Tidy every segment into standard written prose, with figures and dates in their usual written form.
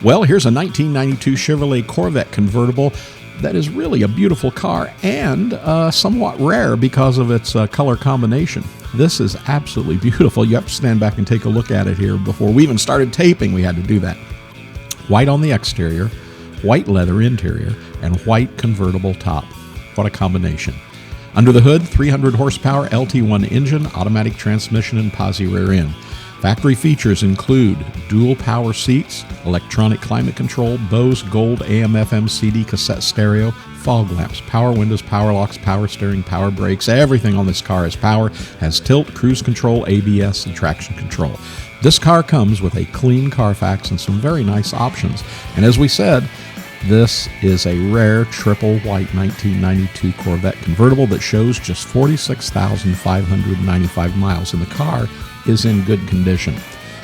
Well, here's a 1992 Chevrolet Corvette Convertible that is really a beautiful car and somewhat rare because of its color combination. This is absolutely beautiful. You have to stand back and take a look at it here. Before we even started taping, we had to do that. White on the exterior, white leather interior, and white convertible top. What a combination. Under the hood, 300 horsepower LT1 engine, automatic transmission, and posi rear end. Factory features include dual power seats, electronic climate control, Bose Gold AM FM CD cassette stereo, fog lamps, power windows, power locks, power steering, power brakes. Everything on this car is power, has tilt, cruise control, ABS, and traction control. This car comes with a clean Carfax and some very nice options. And as we said, this is a rare triple white 1992 Corvette Convertible that shows just 46,595 miles, and the car is in good condition.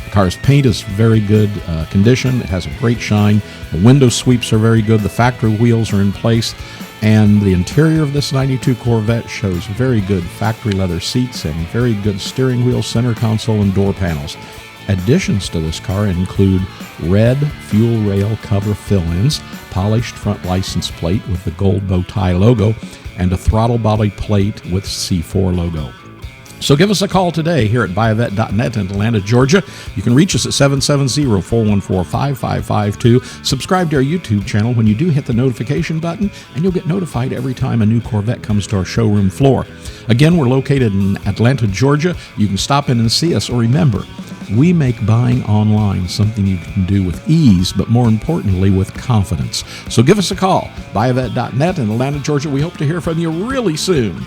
The car's paint is very good condition. It has a great shine. The window sweeps are very good. The factory wheels are in place. And the interior of this 92 Corvette shows very good factory leather seats and very good steering wheel, center console, and door panels. Additions to this car include red fuel rail cover fill-ins, polished front license plate with the gold bow tie logo, and a throttle body plate with C4 logo. So give us a call today here at buyavette.net in Atlanta, Georgia. You can reach us at 770-414-5552. Subscribe to our YouTube channel when you do hit the notification button, and you'll get notified every time a new Corvette comes to our showroom floor. Again, we're located in Atlanta, Georgia. You can stop in and see us, or remember, we make buying online something you can do with ease, but more importantly, with confidence. So give us a call, buyavette.net in Atlanta, Georgia. We hope to hear from you really soon.